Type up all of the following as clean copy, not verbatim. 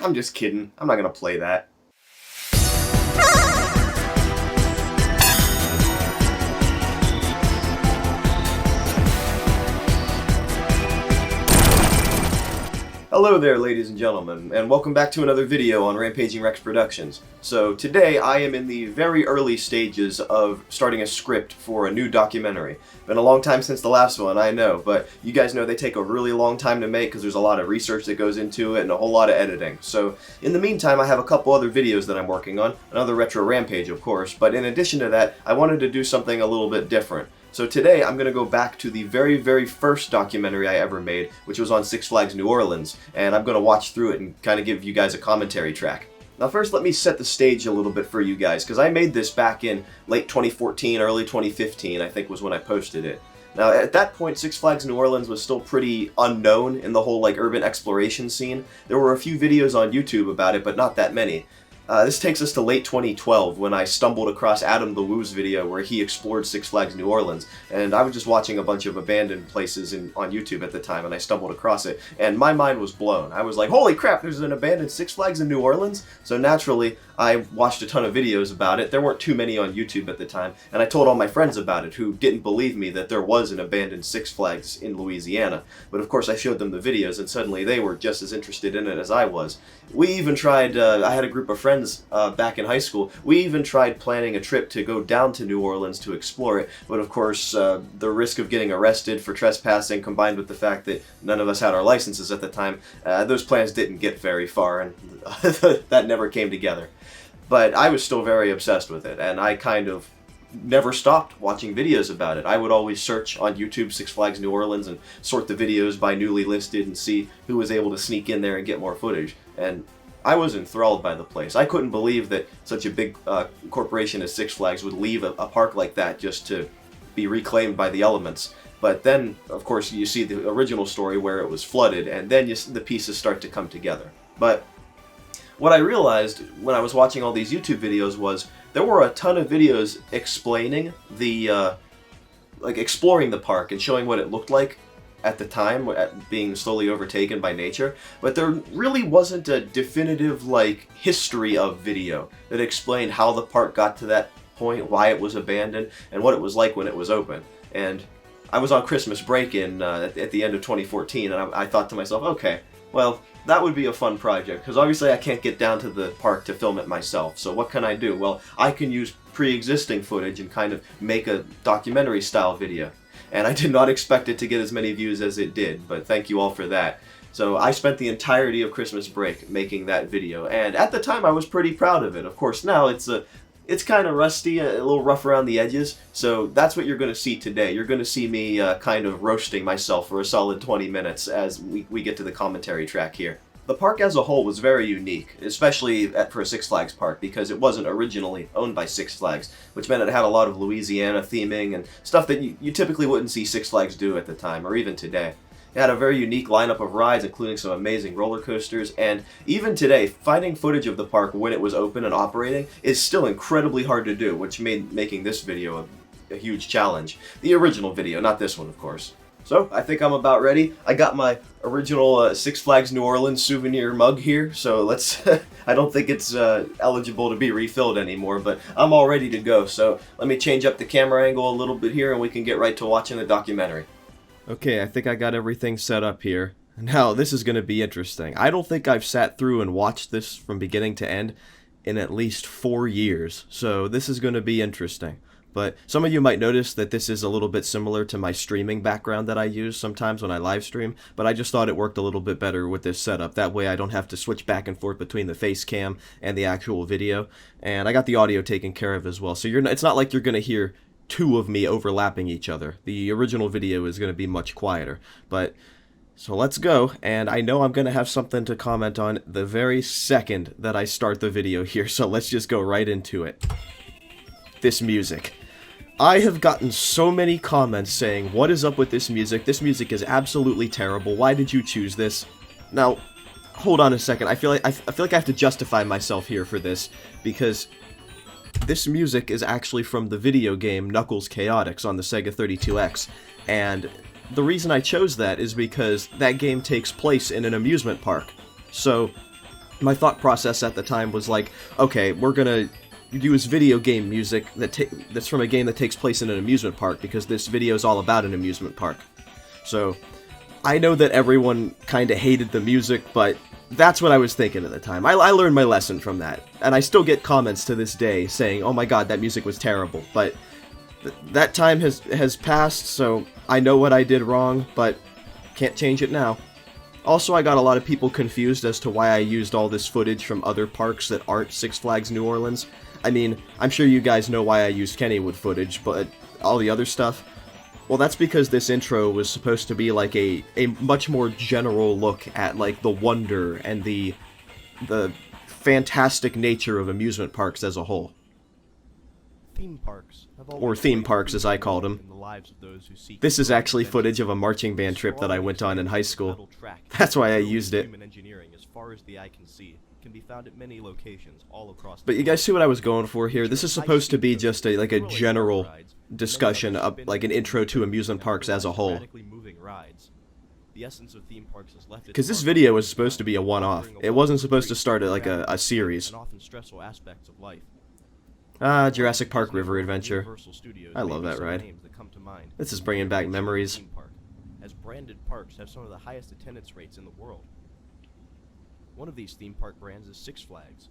I'm just kidding. I'm not gonna play that. Hello there, ladies and gentlemen, and welcome back to another video on Rampaging Rex Productions. So today I am in the very early stages of starting a script for a new documentary. Been a long time since the last one, I know, but you guys know they take a really long time to make because there's a lot of research that goes into it and a whole lot of editing. So in the meantime, I have a couple other videos that I'm working on, another Retro Rampage of course, but in addition to that, I wanted to do something a little bit different. So today I'm going to go back to the very first documentary I ever made, which was on Six Flags New Orleans, and I'm going to watch through it and kind of give you guys a commentary track. Now first let me set the stage a little bit for you guys, because I made this back in late 2014, early 2015 I think was when I posted it. Now at that point Six Flags New Orleans was still pretty unknown in the whole urban exploration scene. There were a few videos on YouTube about it, but not that many. This takes us to late 2012 when I stumbled across Adam the Woo's video where he explored Six Flags New Orleans, and I was just watching a bunch of abandoned places on YouTube at the time, and I stumbled across it, and my mind was blown. I was like, holy crap, there's an abandoned Six Flags in New Orleans? So naturally, I watched a ton of videos about it. There weren't too many on YouTube at the time, and I told all my friends about it who didn't believe me that there was an abandoned Six Flags in Louisiana. But of course I showed them the videos, and suddenly they were just as interested in it as I was. We even tried, I had a group of friends back in high school, we even tried planning a trip to go down to New Orleans to explore it, but of course the risk of getting arrested for trespassing combined with the fact that none of us had our licenses at the time, those plans didn't get very far, and that never came together. But I was still very obsessed with it, and I kind of never stopped watching videos about it. I would always search on YouTube Six Flags New Orleans and sort the videos by newly listed and see who was able to sneak in there and get more footage. And I was enthralled by the place. I couldn't believe that such a big corporation as Six Flags would leave a park like that just to be reclaimed by the elements. But then, of course, you see the original story where it was flooded, and then the pieces start to come together. But what I realized when I was watching all these YouTube videos was there were a ton of videos explaining the, exploring the park and showing what it looked like at the time, being slowly overtaken by nature, but there really wasn't a definitive, history of video that explained how the park got to that point, why it was abandoned, and what it was like when it was open. And I was on Christmas break at the end of 2014, and I thought to myself, okay, well, that would be a fun project, because obviously I can't get down to the park to film it myself, so what can I do? Well, I can use pre-existing footage and kind of make a documentary-style video. And I did not expect it to get as many views as it did, but thank you all for that. So I spent the entirety of Christmas break making that video, and at the time I was pretty proud of it. Of course now it's kind of rusty, a little rough around the edges, so that's what you're going to see today. You're going to see me kind of roasting myself for a solid 20 minutes as we get to the commentary track here. The park as a whole was very unique, especially for a Six Flags park, because it wasn't originally owned by Six Flags, which meant it had a lot of Louisiana theming and stuff that you typically wouldn't see Six Flags do at the time, or even today. It had a very unique lineup of rides, including some amazing roller coasters, and even today, finding footage of the park when it was open and operating is still incredibly hard to do, which made making this video a huge challenge. The original video, not this one, of course. So, I think I'm about ready. I got my original Six Flags New Orleans souvenir mug here, so let's... I don't think it's eligible to be refilled anymore, but I'm all ready to go. So, let me change up the camera angle a little bit here and we can get right to watching the documentary. Okay, I think I got everything set up here. Now, this is going to be interesting. I don't think I've sat through and watched this from beginning to end in at least 4 years, so this is going to be interesting. But some of you might notice that this is a little bit similar to my streaming background that I use sometimes when I live stream, but I just thought it worked a little bit better with this setup. That way I don't have to switch back and forth between the face cam and the actual video. And I got the audio taken care of as well, so it's not like you're going to hear two of me overlapping each other. The original video is going to be much quieter. So let's go, and I know I'm going to have something to comment on the very second that I start the video here, so let's just go right into it. This music. I have gotten so many comments saying, what is up with this music? This music is absolutely terrible. Why did you choose this? Now, hold on a second. I feel like I have to justify myself here for this, because this music is actually from the video game Knuckles Chaotix on the Sega 32X, and the reason I chose that is because that game takes place in an amusement park. So, my thought process at the time was like, okay, we're gonna use video game music that's from a game that takes place in an amusement park, because this video is all about an amusement park. So, I know that everyone kind of hated the music, but that's what I was thinking at the time. I learned my lesson from that, and I still get comments to this day saying, oh my god, that music was terrible, but that time has passed, so I know what I did wrong, but can't change it now. Also, I got a lot of people confused as to why I used all this footage from other parks that aren't Six Flags New Orleans. I mean, I'm sure you guys know why I used Kennywood footage, but all the other stuff, well, that's because this intro was supposed to be like a much more general look at like the wonder and the fantastic nature of amusement parks as a whole. Theme parks, or theme parks as I called them. This is actually footage of a marching band trip that I went on in high school. That's why I used it. But you guys see what I was going for here? This is supposed to be just like a general discussion of like an intro to amusement parks as a whole. Because this video was supposed to be a one-off. It wasn't supposed to start like a series. Jurassic Park River Adventure. I love that ride. This is bringing back memories. As branded parks have some of the highest attendance rates in the world. One of these theme park brands is Six Flags.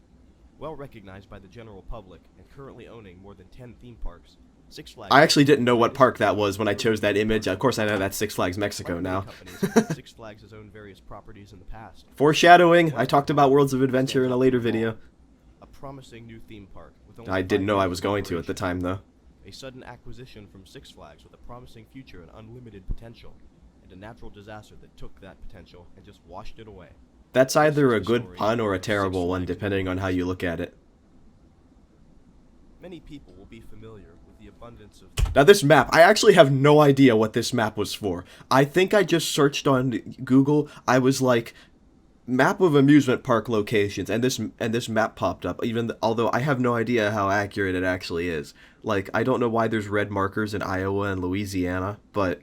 Well recognized by the general public and currently owning more than 10 theme parks, Six Flags... I actually didn't know what park that was when I chose that image. Of course I know that's Six Flags Mexico now. Six Flags has owned various properties in the past. Foreshadowing! I talked about Worlds of Adventure in a later video. A promising new theme park. I didn't know I was going to at the time, though. A sudden acquisition from Six Flags with a promising future and unlimited potential, and a natural disaster that took that potential and just washed it away. That's either a good pun or a terrible one, depending on how you look at it. Many people will be familiar with the abundance of... Now this map, I actually have no idea what this map was for. I think I just searched on Google. I was like, map of amusement park locations, and this map popped up, although I have no idea how accurate it actually is. Like, I don't know why there's red markers in Iowa and Louisiana, but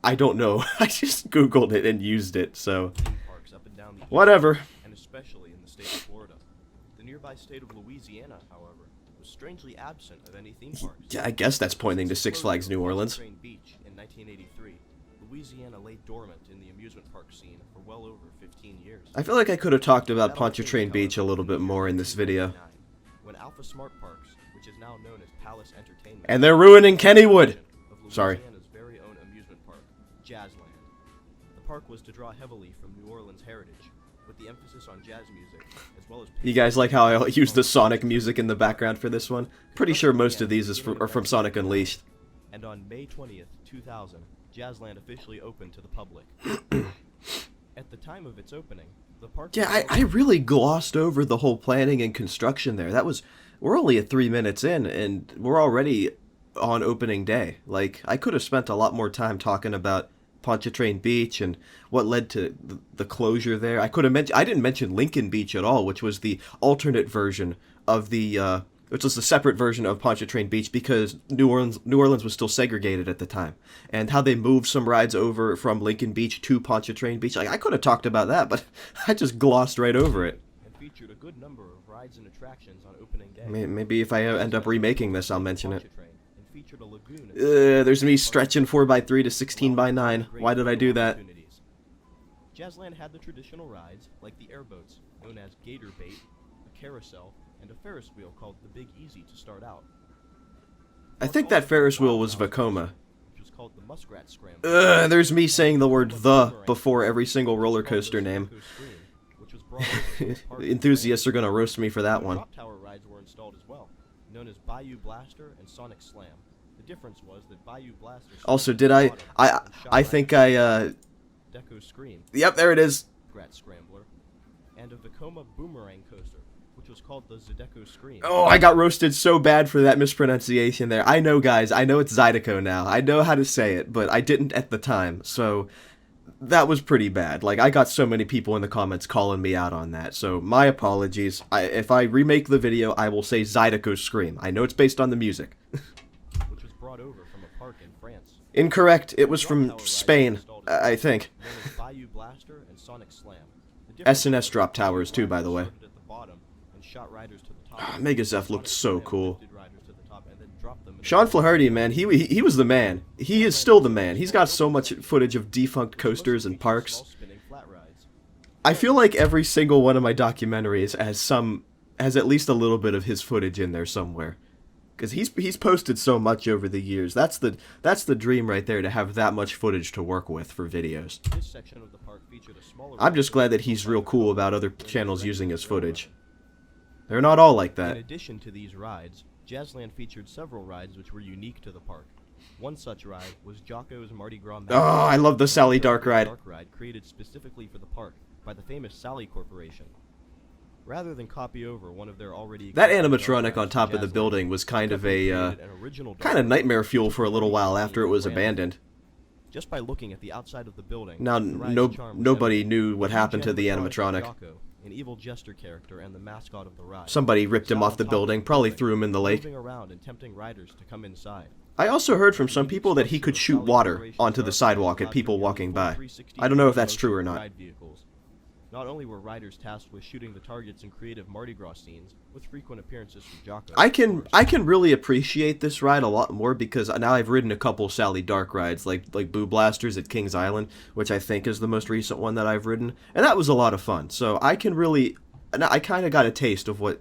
I don't know. I just Googled it and used it, so whatever. And especially in the state of Florida. The nearby state of Louisiana, however, was strangely absent of any theme parks. Yeah, I guess that's pointing to Six Flags New Orleans. Beach in 1983, Louisiana lay dormant in the amusement park scene for well over 15 years. I feel like I could have talked about Pontchartrain Beach a little bit more in this video. When Alpha Smart Parks, which is now known as Palace Entertainment, and they're ruining Kennywood. Sorry. Louisiana's very own amusement park, Jazzland. The park was to draw heavily from New Orleans heritage, with the emphasis on jazz music, as well as... You guys like how I use the Sonic music in the background for this one? Pretty sure most of these are from Sonic Unleashed. And on May 20th, 2000, Jazzland officially opened to the public. At the time of its opening, the park... Yeah, I really glossed over the whole planning and construction there. We're only at 3 minutes in, and we're already on opening day. Like, I could have spent a lot more time talking about Pontchartrain Beach and what led to the closure there. I didn't mention Lincoln Beach at all, which was the alternate version of which was the separate version of Pontchartrain Beach, because New Orleans was still segregated at the time, and how they moved some rides over from Lincoln Beach to Pontchartrain Beach. Like, I could have talked about that, but I just glossed right over it. And featured a good number of rides and attractions on opening day. Maybe if I end up remaking this, I'll mention it. And featured a lagoon. There's me stretching 4x3 to 16x9. Why did I do that? Jazzland had the traditional rides, like the airboats, known as Gator Bait, a carousel, and a Ferris wheel called the Big Easy to start out. I think that Ferris wheel was Vekoma. Which was called the Muskrat Scramble. There's me saying the word "the" before every single roller coaster name. Enthusiasts are gonna roast me for that one. Drop tower rides were installed as well, known as Bayou Blaster and Sonic Slam. The difference was that Bayou Blaster... Also, did I think I, Deco Scream. Yep, there it is. Muskrat Scrambler. And a Vekoma Boomerang Coaster, which was called the Zydeco Scream. Oh, I got roasted so bad for that mispronunciation there. I know, guys. I know it's Zydeco now. I know how to say it, but I didn't at the time, so that was pretty bad. Like, I got so many people in the comments calling me out on that, so my apologies. If I remake the video, I will say Zydeco Scream. I know it's based on the music. Which was brought over from a park in France. Incorrect. It was from Spain, I think. Bayou Blaster and Sonic Slam. S&S drop towers too, by the way. At the bottom and shot riders to the top. Megazef looked so cool. Lifted riders to the top and then dropped them in the Sean Flaherty, man, he was the man. He is still the man. He's got so much footage of defunct coasters and parks. small spinning flat rides. I feel like every single one of my documentaries has at least a little bit of his footage in there somewhere. Because he's posted so much over the years. That's the dream right there, to have that much footage to work with for videos. This section of the park featured a smaller I'm just glad that he's real cool about other channels using his footage. They're not all like In that. addition to these rides, Jazzland featured several rides which were unique to the park. One such ride was Jocko's Mardi Gras Oh, I love the Sally Dark ride. Dark ride created specifically for the park by the famous Sally Corporation. Rather than copy over one of their already That existing dark animatronic rides on to top of the Jazzland, building was kind of company a created an original dark kind of ride nightmare fuel for a little while after it was abandoned. Just by looking at the outside of the building, Now the ride's charm was nobody evident. knew what The happened to the animatronic animatronic. Jocko, an evil jester character and the mascot of the ride. Somebody ripped him sat off on the top of building, probably threw him in the lake. moving around and tempting riders to come inside. I also heard from some people that he could shoot water onto the sidewalk at people walking by. I don't know if that's true or not. Ride vehicles. Not only were riders tasked with shooting the targets in creative Mardi Gras scenes, with frequent appearances from Jocko. I can really appreciate this ride a lot more because now I've ridden a couple Sally Dark rides, like Boo Blasters at Kings Island, which I think is the most recent one that I've ridden, and that was a lot of fun. So I kind of got a taste of what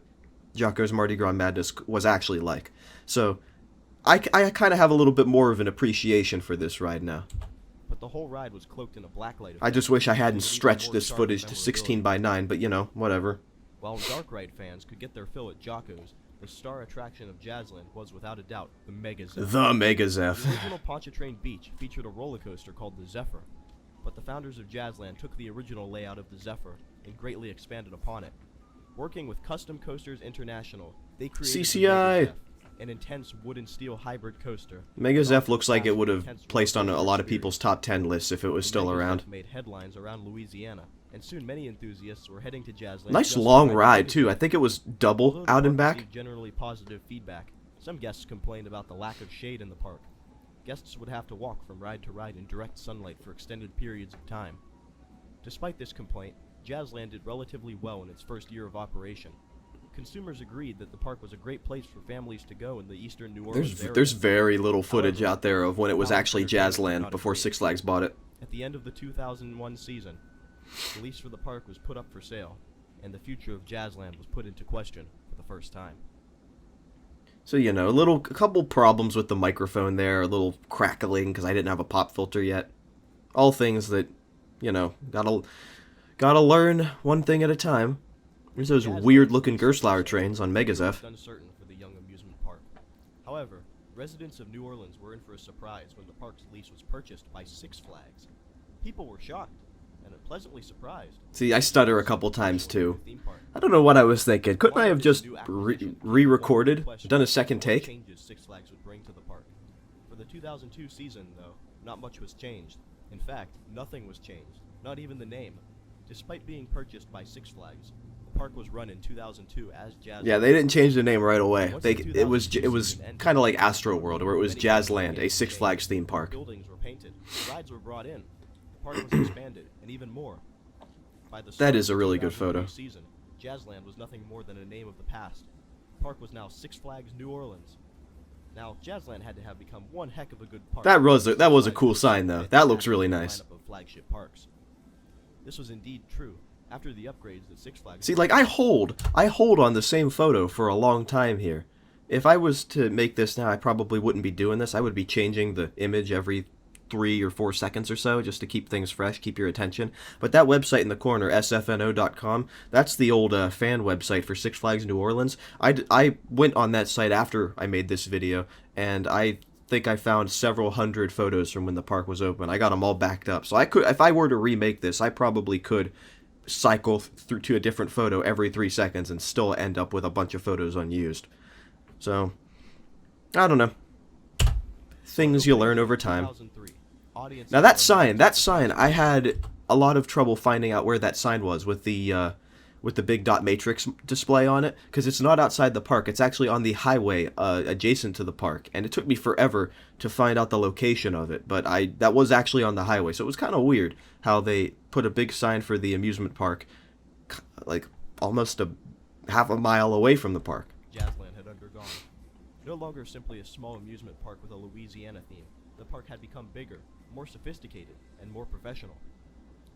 Jocko's Mardi Gras Madness was actually like. So I kind of have a little bit more of an appreciation for this ride now. But the whole ride was cloaked in a blacklight. I just wish I hadn't stretched this footage to 16 by 9, but you know, whatever. While Dark Ride fans could get their fill at Jocko's, the star attraction of Jazzland was without a doubt the Megazef. The The Megazef. original Pontchartrain Beach featured a roller coaster called the Zephyr, but the founders of Jazzland took the original layout of the Zephyr and greatly expanded upon it. Working with Custom Coasters International, they created the CCI. Megazef, an intense wood and steel hybrid coaster. Megazef looks like it would have placed on a lot of people's top 10 lists if it was still Megazef around. made headlines around Louisiana, and soon many enthusiasts were heading to Jazzland. Nice just to long the ride Megazef. too. I think it was Although double the out and park back. received generally positive feedback, some guests complained about the lack of shade in the park. Guests would have to walk from ride to ride in direct sunlight for extended periods of time. Despite this complaint, Jazzland did relatively well in its first year of operation. Consumers agreed that the park was a great place for families to go in the eastern New Orleans area. There's very little footage However, out there of when it was Alan actually Frederick did Jazzland not before agree. Six Flags bought it. At the end of the 2001 season, the lease for the park was put up for sale, and the future of Jazzland was put into question for the first time. So, you know, a couple problems with the microphone there, a little crackling because I didn't have a pop filter yet. All things that, you know, gotta learn one thing at a time. There's those weird-looking Gerstlauer trains on Megazef. Uncertain for the young amusement park. However, residents of New Orleans were in for a surprise when the park's lease was purchased by Six Flags. People were shocked and pleasantly surprised. See, I stutter a couple times too. Theme park. I don't know what I was thinking. Couldn't I have just re-recorded, done a second What take? changes Six Flags would bring to the park. For the 2002 season, though, not much was changed. In fact, nothing was changed, not even the name. Despite being purchased by Six Flags, the park was run in 2002 as Jazz. Yeah, they didn't change the name right away. It was kind of like Astro World, where it was Jazzland, a Six Flags theme park. Buildings were painted, rides were brought in, the park was expanded, and even more. By the That start is of a the really good 2003 photo. Season, Jazzland was nothing more than a name of the past. The park was now Six Flags New Orleans. Now, Jazzland had to have become one heck of a good park. That was a cool sign, though. That looks really nice. Lineup of flagship parks. This was indeed true. After the upgrades that Six Flags. See, like, I hold on the same photo for a long time here. If I was to make this now, I probably wouldn't be doing this. I would be changing the image every 3 or 4 seconds or so, just to keep things fresh, keep your attention. But that website in the corner, sfno.com, that's the old fan website for Six Flags New Orleans. I went on that site after I made this video, and I think I found several hundred photos from when the park was open. I got them all backed up. So I could, if I were to remake this, I probably could cycle through to a different photo every 3 seconds and still end up with a bunch of photos unused. So, I don't know. Things you learn over time. 2003, audience Now that sign, I had a lot of trouble finding out where that sign was with the with the big dot matrix display on it, because it's not outside the park. It's actually on the highway adjacent to the park, and it took me forever to find out the location of it, but that was actually on the highway, so it was kind of weird how they put a big sign for the amusement park like almost half a mile away from the park. Jazzland had undergone. No longer simply a small amusement park with a Louisiana theme, the park had become bigger, more sophisticated, and more professional.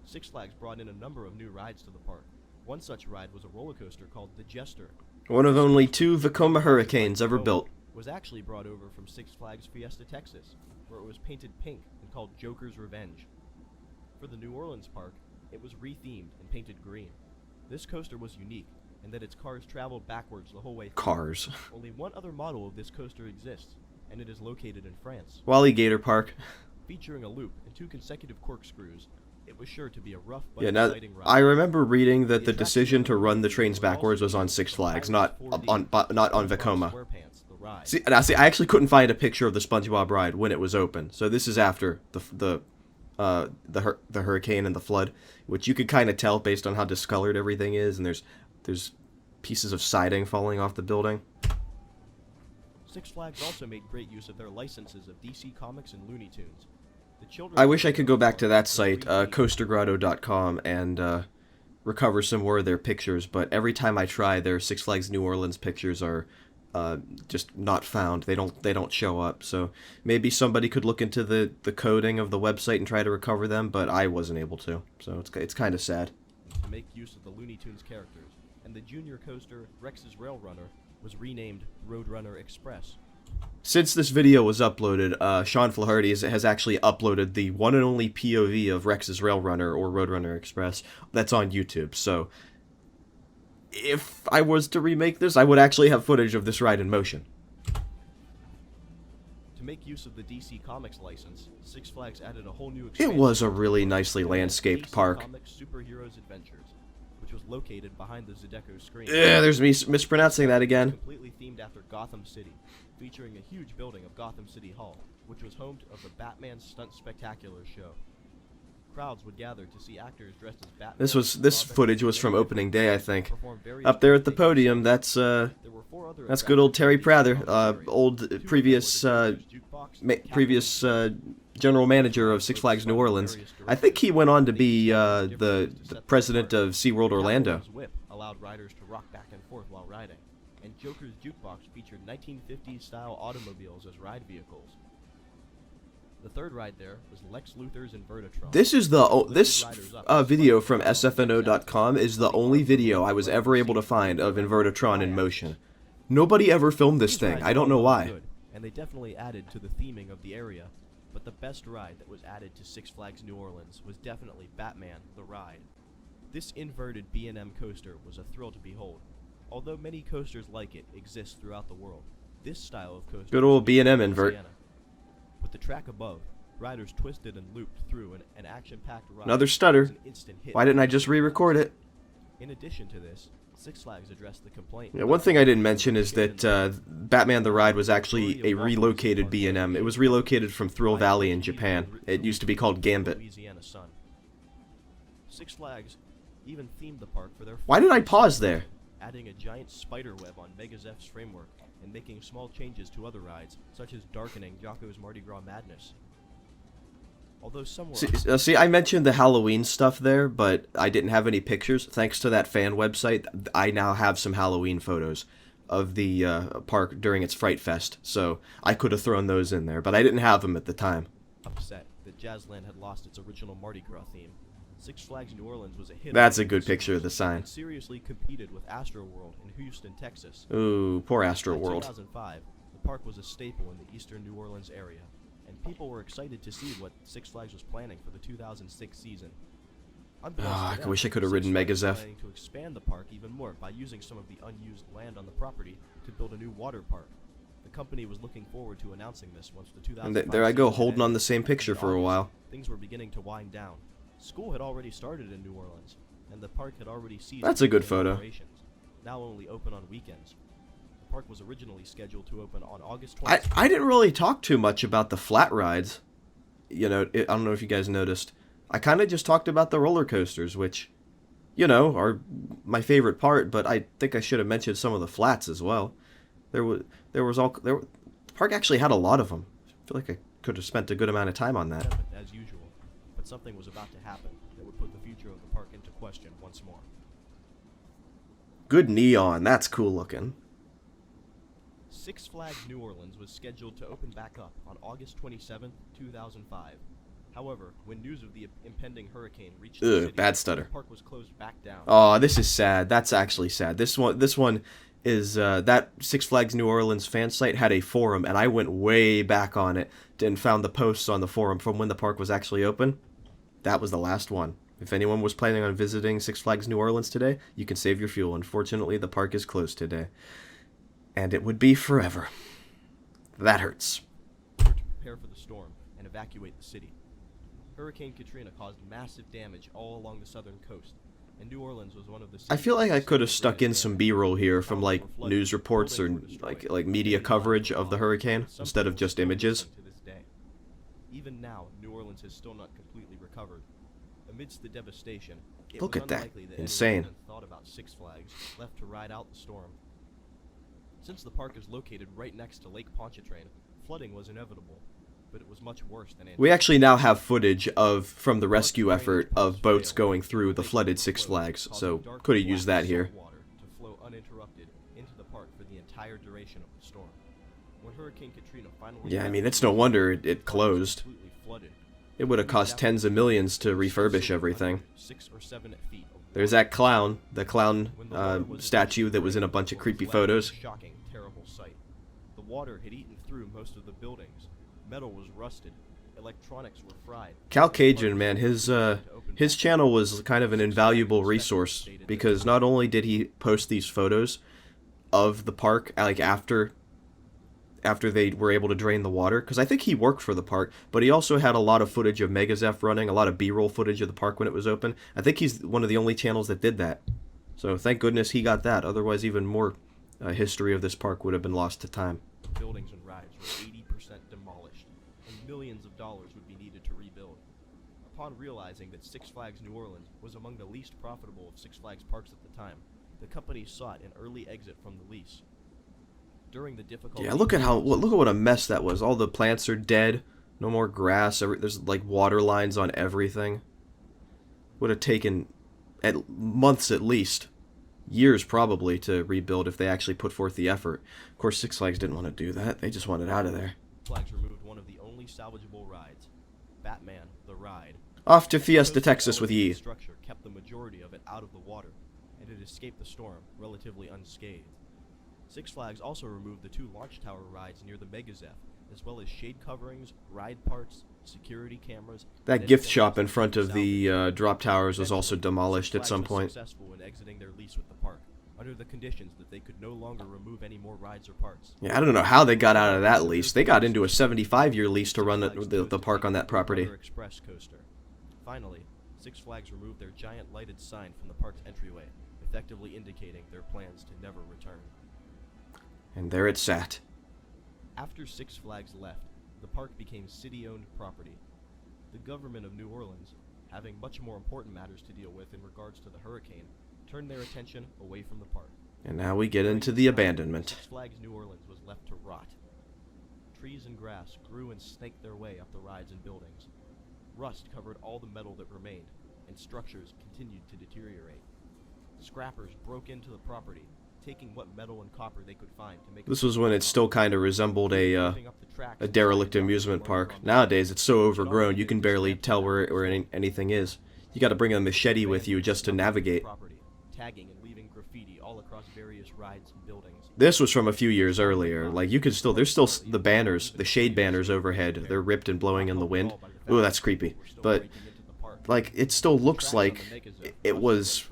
Six Flags brought in a number of new rides to the park. One such ride was a roller coaster called the Jester. One of only 2 Vekoma Hurricanes ever built. Was actually brought over from Six Flags Fiesta, Texas, where it was painted pink and called Joker's Revenge. For the New Orleans park, it was rethemed and painted green. This coaster was unique in that its cars traveled backwards the whole way through. Cars. Only one other model of this coaster exists, and it is located in France. Walligator Park. Featuring a loop and 2 consecutive corkscrews, it was sure to be a rough but Yeah, now, exciting ride. I remember reading that the decision to run the trains backwards was on Six Flags, not on Vekoma. See, I actually couldn't find a picture of the SpongeBob ride when it was open. So this is after the hurricane and the flood, which you could kind of tell based on how discolored everything is, and there's pieces of siding falling off the building. Six Flags also made great use of their licenses of DC Comics and Looney Tunes. I wish I could go back to that site, coastergrotto.com, and recover some more of their pictures, but every time I try, their Six Flags New Orleans pictures are just not found. They don't show up. So maybe somebody could look into the coding of the website and try to recover them, but I wasn't able to. So it's kind of sad. To make use of the Looney Tunes characters, and the junior coaster Rex's Rail Runner was renamed Roadrunner Express. Since this video was uploaded, Sean Flaherty has actually uploaded the one and only POV of Rex's Rail Runner or Roadrunner Express that's on YouTube. So if I was to remake this, I would actually have footage of this ride in motion. To make use of the DC Comics license, Six Flags added a whole new It was a really nicely landscaped DC park. Comics Superheroes Adventures, which was located behind the Zydeco screen. Yeah, there's me mispronouncing that again. Completely themed after Gotham City, featuring a huge building of Gotham City Hall, which was home of the Batman Stunt Spectacular show. Crowds would gather to see actors dressed as Batman. This footage was from opening day, I think. Up there at the podium, that's good old Terry Prather, old previous general manager of Six Flags New Orleans. I think he went on to be the president of SeaWorld Orlando. Whip allowed riders to rock back and forth while riding, and Joker's Jukebox featured 1950s style automobiles as ride vehicles. The third ride there was Lex Luthor's Invertitron. This is this video from sfno.com is the only video I was ever able to find of Invertitron in motion. Nobody ever filmed this thing. I don't know why. And they definitely added to the theming of the area. But the best ride that was added to Six Flags New Orleans was definitely Batman, the Ride. This inverted B&M coaster was a thrill to behold. Although many coasters like it exist throughout the world, this style of coaster... Good old B&M invert. With the track above, riders twisted and looped through an action-packed ride. Another stutter. An instant hit. Why didn't I just re-record it? In addition to this, Six Flags addressed the complaint. Yeah, one thing I didn't mention is that Batman the Ride was actually a relocated B&M. It was relocated from Thrill Valley in Japan. It used to be called Gambit. Louisiana sun. Six Flags even themed the park for their... Why did I pause there? Adding a giant spider web on Megazeff's framework and making small changes to other rides, such as darkening Jocko's Mardi Gras Madness. Although somewhere... See, I mentioned the Halloween stuff there, but I didn't have any pictures. Thanks to that fan website, I now have some Halloween photos of the park during its Fright Fest, so I could have thrown those in there, but I didn't have them at the time. Upset that Jazzland had lost its original Mardi Gras theme, Six Flags New Orleans was a hit. That's a good picture of the sign. Seriously competed with Astroworld in Houston, Texas. Ooh, poor Astroworld. In 2005, the park was a staple in the eastern New Orleans area, and people were excited to see what Six Flags was planning for the 2006 season. I wish I could have ridden Megazeph. Planning to expand the park even more by using some of the unused land on the property to build a new water park. The company was looking forward to announcing this once the 2005 And there I go, holding ended. on the same picture for a while. Things were beginning to wind down. School had already started in New Orleans, and the park had already ceased. That's a good photo. Operations, now only open on weekends. The park was originally scheduled to open on August 20th. I didn't really talk too much about the flat rides. You know, I don't know if you guys noticed. I kind of just talked about the roller coasters, which, you know, are my favorite part, but I think I should have mentioned some of the flats as well. The park actually had a lot of them. I feel like I could have spent a good amount of time on that. As usual, but something was about to happen that would put the future of the park into question once more. Good neon, that's cool looking. Six Flags New Orleans was scheduled to open back up on August 27, 2005. However, when news of the impending hurricane reached the city, bad stutter. the park was closed back down. Oh, this is sad. That's actually sad. This one is that Six Flags New Orleans fan site had a forum, and I went way back on it and found the posts on the forum from when the park was actually open. That was the last one. If anyone was planning on visiting Six Flags New Orleans today, you can save your fuel. Unfortunately, the park is closed today. And it would be forever. That hurts. To prepare for the storm and evacuate the city. Hurricane Katrina caused massive damage all along the southern coast, and New Orleans was one of the... I feel like I could have stuck in some B-roll here from like news reports or like media coverage of the hurricane instead of just images. To this day. Even now, New Orleans has still not completely recovered. Amidst the devastation, it Look was at that. unlikely that Insane. anyone thought about Six Flags left to ride out the storm. Since the park is located right next to Lake Pontchartrain, flooding was inevitable, but it was much worse than anticipated. We actually now have footage from the rescue effort of boats going through the flooded Six Flags, so could have used that here. Water to flow uninterrupted into the park for the entire duration of the storm. When Hurricane Katrina finally... Yeah, I mean, it's no wonder it closed. It would have cost tens of millions to refurbish everything. 6 or 7 feet of There's that clown, the clown statue that was in a bunch of creepy photos. Shocking, terrible sight. The water had eaten through most of the buildings. Metal was rusted. Electronics were fried. Cal Cajun, man, his channel was kind of an invaluable resource because not only did he post these photos of the park like after they were able to drain the water, because I think he worked for the park, but he also had a lot of footage of Megazef running, a lot of B-roll footage of the park when it was open. I think he's one of the only channels that did that. So thank goodness he got that. Otherwise, even more history of this park would have been lost to time. Buildings and rides were 80% demolished, and millions of dollars would be needed to rebuild. Upon realizing that Six Flags New Orleans was among the least profitable of Six Flags parks at the time, the company sought an early exit from the lease. During the difficult... Yeah, look at what a mess that was. All the plants are dead. No more grass. There's like water lines on everything. Would have taken months at least. Years probably to rebuild if they actually put forth the effort. Of course, Six Flags didn't want to do that. They just wanted out of there. Flags removed one of the only salvageable rides, Batman the Ride. Off to Fiesta, Texas with ye. The structure kept the majority of it out of the water, and it escaped the storm relatively unscathed. Six Flags also removed the 2 launch tower rides near the Megazef, as well as shade coverings, ride parts, security cameras. That gift shop in front of the drop towers was also demolished at some point. Successful in exiting their lease with the park, under the conditions that they could no longer remove any more rides or parts. Yeah, I don't know how they got out of that lease. They got into a 75-year lease to run the park on that property. Express coaster. Finally, Six Flags removed their giant lighted sign from the park's entryway, effectively indicating their plans to never return. And there it sat. After Six Flags left, the park became city-owned property. The government of New Orleans, having much more important matters to deal with in regards to the hurricane, turned their attention away from the park. And now we get into the abandonment. Six Flags New Orleans was left to rot. Trees and grass grew and snaked their way up the rides and buildings. Rust covered all the metal that remained, and structures continued to deteriorate. Scrappers broke into the property, taking what metal and copper they could find to make... This was when it still kind of resembled a derelict amusement park. Nowadays, it's so overgrown, you can barely tell where anything is. You gotta bring a machete with you just to navigate. Tagging and leaving graffiti all across various rides and buildings. This was from a few years earlier. Like, you could still... There's still the banners, the shade banners overhead. They're ripped and blowing in the wind. Ooh, that's creepy. But, like, it still looks like it was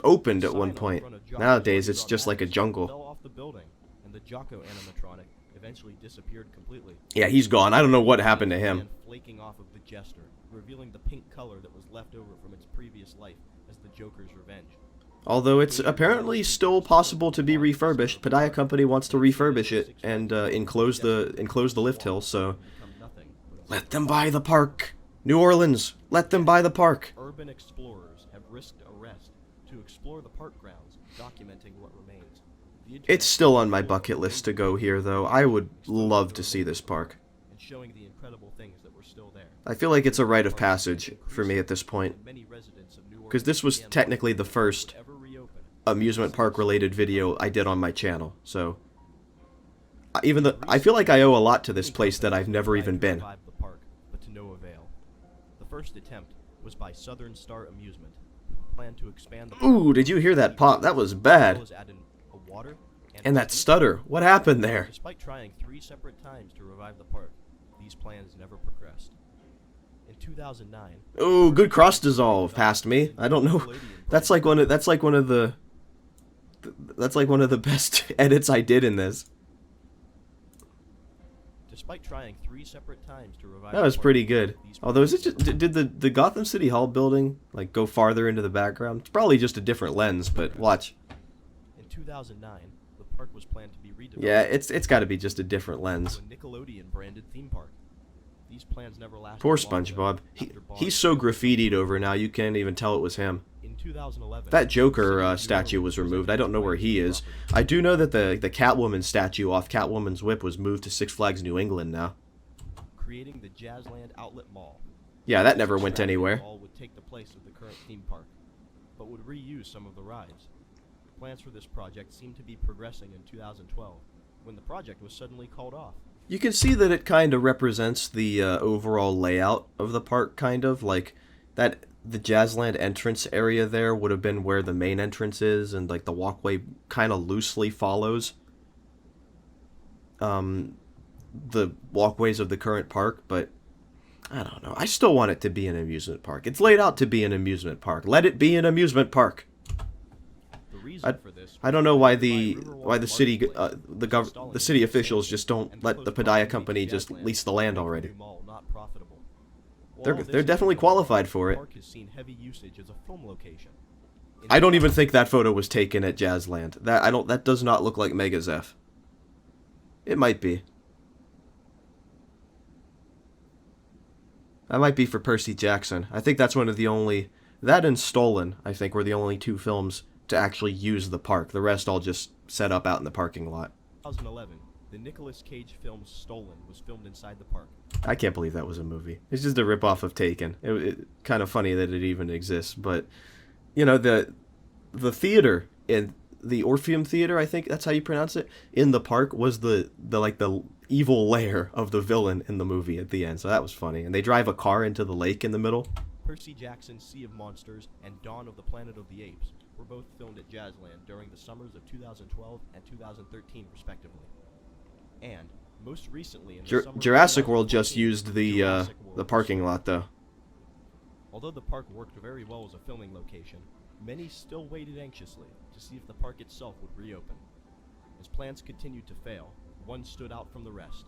opened at one point. Nowadays, it's just like a jungle. Fell off the building, and the Jocko animatronic eventually disappeared completely. Yeah, he's gone. I don't know what happened to him. Flaking off of the jester, revealing the pink color that was left over from its previous life as the Joker's revenge. Although it's apparently still possible to be refurbished. Padilla Company wants to refurbish it and enclose the lift hill, so let them buy the park. New Orleans, let them buy the park. Urban explorers have risked a arrest to explore the park grounds, documenting what remains. It's still on my bucket list to go here, though. I would love to see this park. And showing the incredible things that were still there. I feel like it's a rite of passage for me at this point, because this was technically the first amusement park related video I did on my channel, so even though I feel like I owe a lot to this place that I've never even been. But to no avail. The first attempt was by Southern Star Amusement, who planned to expand the Ooh, did you hear that pop? That was bad. And that stutter. What happened there? Despite trying 3 separate times to revive the park, these plans never progressed. In 2009, ooh, good cross dissolve past me. I don't know. That's like one of the best edits I did in this. Despite trying 3 separate times to revive that was pretty good. Although, is it just, did the Gotham City Hall building like go farther into the background? It's probably just a different lens, but watch. In 2009, the park was planned to be redeveloped. Yeah, it's got to be just a different lens. A Nickelodeon branded theme park. These plans never lasted. Poor SpongeBob. He's so graffitied over now you can't even tell it was him. In 2011, that Joker statue was removed. I don't know where he is. I do know that the Catwoman statue off Catwoman's whip was moved to Six Flags New England now. Creating the Jazzland Outlet Mall. Yeah, that never went anywhere. The mall would take the place of the current theme park, but would reuse some of the rides. Plans for this project seemed to be progressing in 2012, when the project was suddenly called off. You can see that it kind of represents the overall layout of the park, kind of. Like, that the Jazzland entrance area there would have been where the main entrance is, and, like, the walkway kind of loosely follows the walkways of the current park, but I don't know. I still want it to be an amusement park. It's laid out to be an amusement park. Let it be an amusement park. I don't know why the city the city officials just don't let the Padilla company just lease the land already. They're definitely qualified for it. I don't even think that photo was taken at Jazzland. That does not look like Megazef. It might be. That might be for Percy Jackson. I think that's one of the only... That and Stolen, I think, were the only 2 films to actually use the park. The rest all just set up out in the parking lot. 2011, the Nicolas Cage film Stolen was filmed inside the park. I can't believe that was a movie. It's just a ripoff of Taken. It kind of funny that it even exists, but you know, the theater in the Orpheum Theater, I think that's how you pronounce it, in the park was the evil lair of the villain in the movie at the end. So that was funny. And they drive a car into the lake in the middle. Percy Jackson's Sea of Monsters and Dawn of the Planet of the Apes were both filmed at Jazzland during the summers of 2012 and 2013, respectively. And most recently, in the summer Jurassic World just used the parking lot, though. Although the park worked very well as a filming location, many still waited anxiously to see if the park itself would reopen. As plans continued to fail, one stood out from the rest.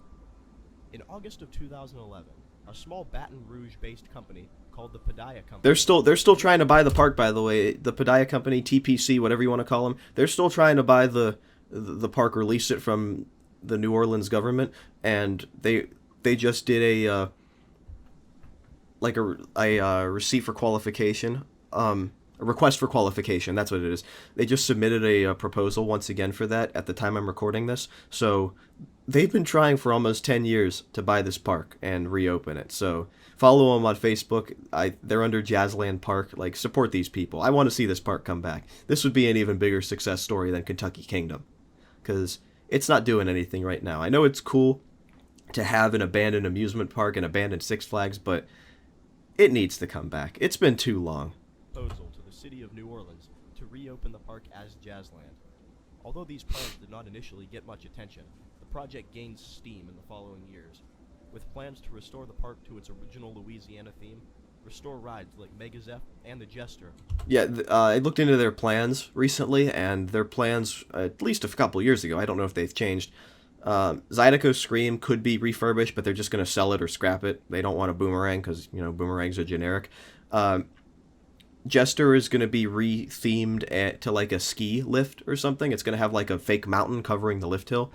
In August of 2011, a small Baton Rouge-based company called the Padilla Company... They're still trying to buy the park, by the way. The Padilla Company, TPC, whatever you want to call them. They're still trying to buy the park, release it from the New Orleans government, and they just did a receipt for qualification, a request for qualification. That's what it is. They just submitted a proposal once again for that at the time I'm recording this. So they've been trying for almost 10 years to buy this park and reopen it. So follow them on Facebook. They're under Jazzland Park. Like, support these people. I want to see this park come back. This would be an even bigger success story than Kentucky Kingdom, because it's not doing anything right now. I know it's cool to have an abandoned amusement park and abandoned Six Flags, but it needs to come back. It's been too long. Proposal to the city of New Orleans to reopen the park as Jazzland. Although these plans did not initially get much attention, the project gained steam in the following years, with plans to restore the park to its original Louisiana theme, restore rides like Megazef and the Jester. Yeah, I looked into their plans recently, and their plans, at least a couple years ago, I don't know if they've changed. Zydeco Scream could be refurbished, but they're just going to sell it or scrap it. They don't want a boomerang because, you know, boomerangs are generic. Jester is going to be re-themed to like a ski lift or something. It's going to have like a fake mountain covering the lift hill.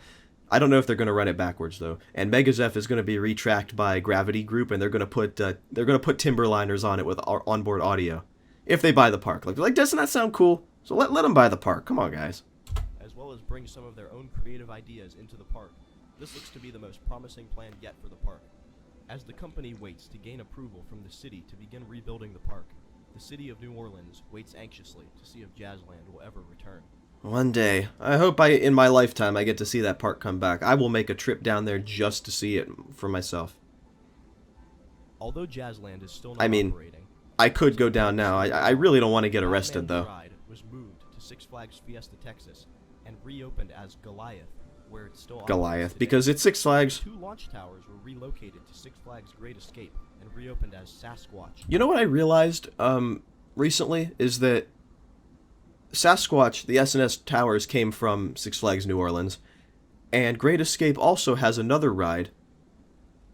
I don't know if they're going to run it backwards though. And Megazef is going to be retracked by Gravity Group, and they're going to put timberliners on it with onboard audio. if they buy the park. Like, doesn't that sound cool? So let them buy the park. Come on, guys. As well as bring some of their own creative ideas into the park. This looks to be the most promising plan yet for the park. As the company waits to gain approval from the city to begin rebuilding the park, the city of New Orleans waits anxiously to see if Jazzland will ever return. One day. I hope in my lifetime I get to see that park come back. I will make a trip down there just to see it for myself. Although Jazzland is still not operating, I could go down now. I really don't want to get arrested, though. Ride was moved to Six Flags Fiesta, Texas, and reopened as Goliath, where it's still Goliath, today. because it's Six Flags. 2 launch towers were relocated to Six Flags Great Escape and reopened as Sasquatch. You know what I realized recently is that Sasquatch, the S&S towers, came from Six Flags New Orleans, and Great Escape also has another ride.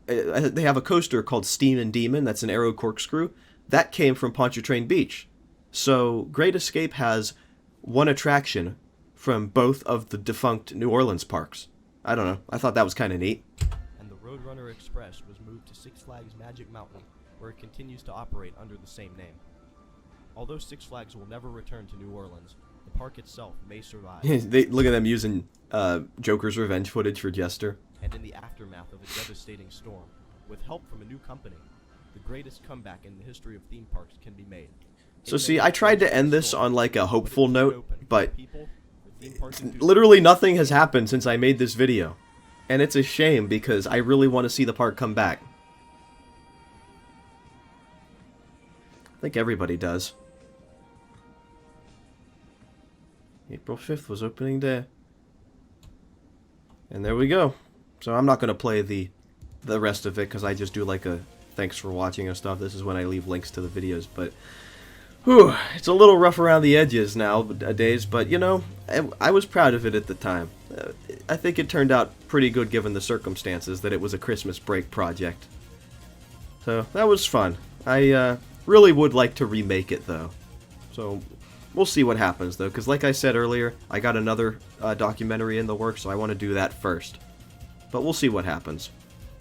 They have a coaster called Steam and Demon. That's an aero corkscrew. That came from Pontchartrain Beach. So Great Escape has one attraction from both of the defunct New Orleans parks. I don't know. I thought that was kind of neat. And the Roadrunner Express was moved to Six Flags Magic Mountain, where it continues to operate under the same name. Although Six Flags will never return to New Orleans, the park itself may survive. Look at them using Joker's Revenge footage for Jester. And in the aftermath of a devastating storm, with help from a new company, the greatest comeback in the history of theme parks can be made. So see, I tried to end this on like a hopeful note, but literally nothing has happened since I made this video. And it's a shame because I really want to see the park come back. I think everybody does. April 5th was opening day. And there we go. So I'm not going to play the rest of it because I just do like a thanks for watching and stuff. This is when I leave links to the videos, but whew, it's a little rough around the edges nowadays, but you know, I was proud of it at the time. I think it turned out pretty good given the circumstances that it was a Christmas break project. So that was fun. I really would like to remake it though. So we'll see what happens though, because like I said earlier, I got another documentary in the works, so I want to do that first. But we'll see what happens.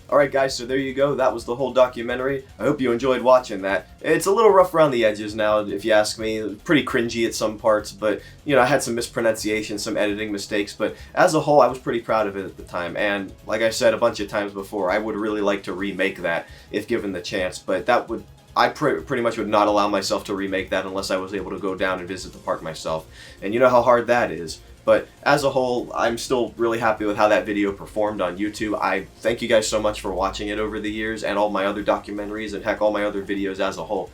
Alright guys, so there you go. That was the whole documentary. I hope you enjoyed watching that. It's a little rough around the edges now, if you ask me. Pretty cringy at some parts, but, you know, I had some mispronunciation, some editing mistakes, but as a whole, I was pretty proud of it at the time. And, like I said a bunch of times before, I would really like to remake that, if given the chance, but that would... I pretty much would not allow myself to remake that unless I was able to go down and visit the park myself. And you know how hard that is. But as a whole, I'm still really happy with how that video performed on YouTube. I thank you guys so much for watching it over the years, and all my other documentaries, and heck, all my other videos as a whole.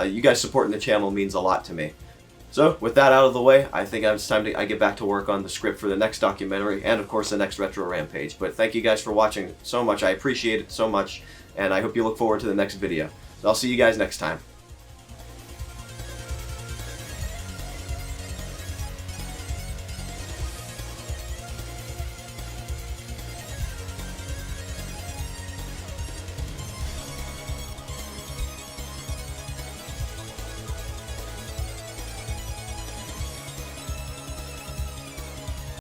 You guys supporting the channel means a lot to me. So, with that out of the way, I think it's time I get back to work on the script for the next documentary, and of course the next Retro Rampage. But thank you guys for watching so much. I appreciate it so much, and I hope you look forward to the next video. So I'll see you guys next time.